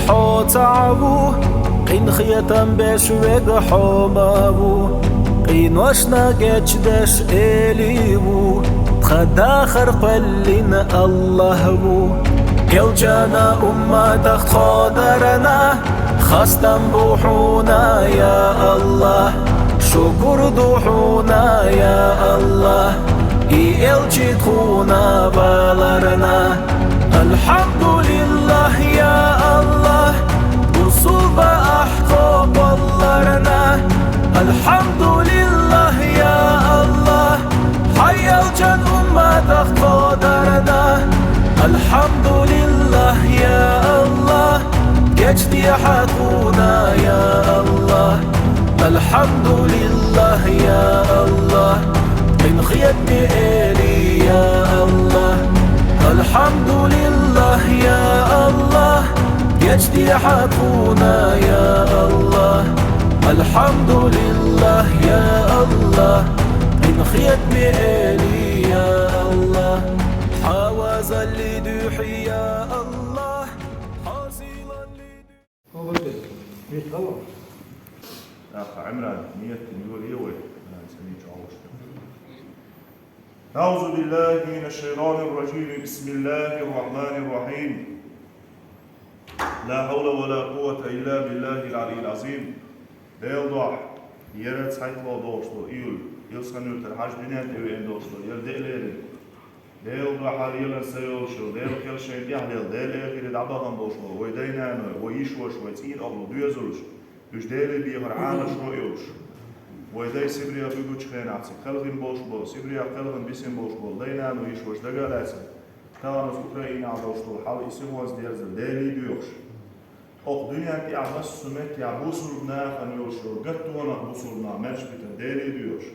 حوتعبو قين خيتم بشويق حومابو قين وشنا جدش إليبو تخداخر قلين الله بو يل جانا تخت خادرنا خستم بوحونا يا الله شكر دوحونا يا الله إلجي تخونا بالرنا الحمد لله يا الله وصوب أحقاب اللرنا الحمد لله يا الله حي الجن تخت قادرنا الحمد لله يا الله يجدي حقونا يا الله الحمد لله يا الله من خيتني إلي يا الله الحمد لله يا الله يجدي حقونا يا الله الحمد لله يا الله من خيتني إلي يا الله حواز اللي دوحي يا الله حاصل اللي أخ عمران نية نقول يوي أعوذ بالله من الشيطان الرجيم بسم الله الرحمن الرحيم لا حول ولا قوة إلا بالله العلي العظيم بيوضح يرد سعيد الله دوشتو يلسخنو ترحاج بنات يوين دوشتو يلدئلين بيوضح يلن سيوشو بيوضح يلشين يحلل ديل إخير دعبغن دوشتو ويدينانو ويشوش ويتين أغلو دويزوش Dus delen die er aan is roeioos. Waar deze Sibria bugut geen actie. Kelvin bosbol, Sibria kelvin bisin bosbol. Leina no is was daga lessen. Kaan is Oekraïne aan bosbol. Hal is was deze delen duurs. Ook dunia die aan was sumet ja busul na van yoosho. Gatto na busul na mens met de delen duurs.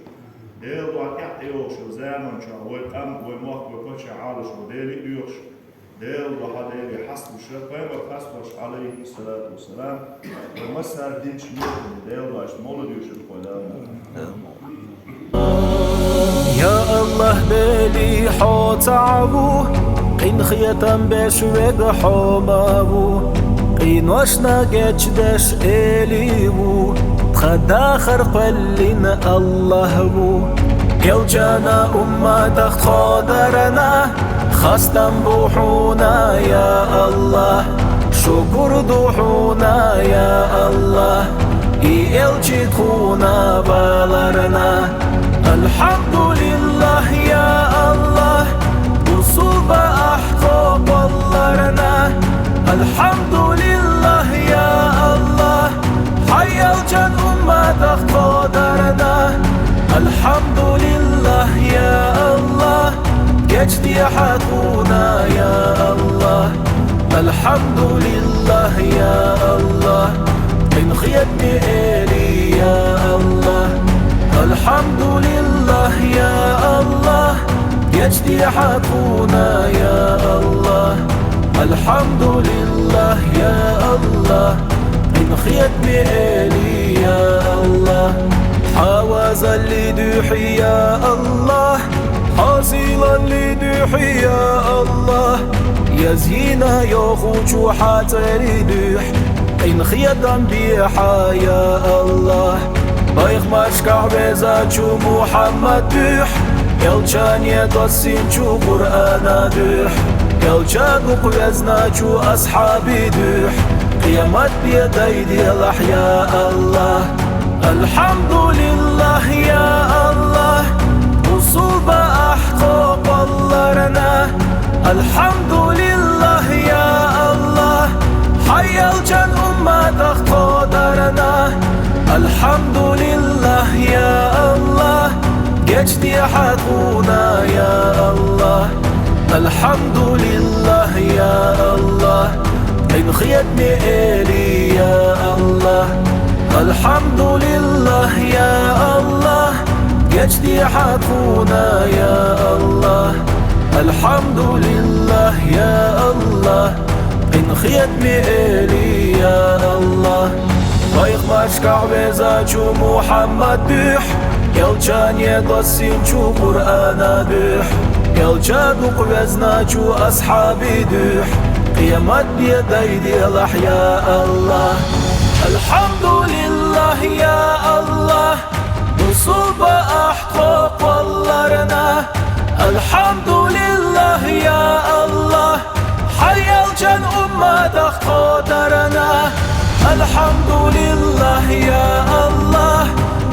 Deel door ja yoosho zaman cha wal am wal mocht wa koch aalish wa delen duurs. ديل وهذا حسب الشرطين وخاصة عليه الصلاة والسلام ومسار دين شمول ديل واش مولد يوشف قدام يا الله بلي حوتعبو قين خيتم بشويق حومابو قين وشنا جدش إليبو تخداخر قلين الله بو يل جانا تخت خادرنا خستم بوحونا يا الله شكر دوحونا يا الله إلجي تخونا بالرنا الحمد لله يا الله وصوب أحقاب اللرنا الحمد لله يا الله حي الجن تخت قادرنا الحمد لله يا الله يجدي حقونا يا الله الحمد لله يا الله من خيتني إلي يا الله الحمد لله يا الله يجدي حقونا يا الله الحمد لله يا الله من خيتني إلي يا الله حواز اللي دوحي يا الله حاصلا لدوحي يا الله يا زينة يا خوش حاتري دوح قين خيدم بيحا يا الله بايخ مشكع بزاچو محمد دوح يلچان يدسين چو قرآن دوح يلچاقو قوزناچو أصحابي دوح قيامت بيدي الأحياء الله الحمد لله يا الله وصوب أحقاب اللرنا الحمد لله يا الله حي الجن تخت قادرنا الحمد لله يا الله يجدي حقونا يا الله الحمد لله يا الله من خيتني إلي يا الله الحمد لله يا الله يجدي حقونا يا الله الحمد لله يا الله من خيتني إلي يا الله بايخ مشكع بزاچو محمد بيح يلچان يدسين چو قرآن بيح يلچاقو قوزناچو أصحابي دوح Kıyamet biyedeydiler ya Allah. Elhamdülillah ya Allah, Nusulba ahko kollarına. Elhamdülillah ya Allah, Hayyalcan ummadak kodarına. Elhamdülillah ya Allah,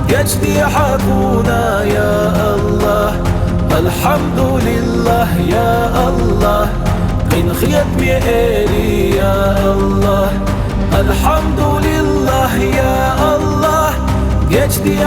geçti hakuna ya Allah. Elhamdülillah ya Allah, qin khiyat mi eli ya Allah. Elhamdülillah ya Allah, geçti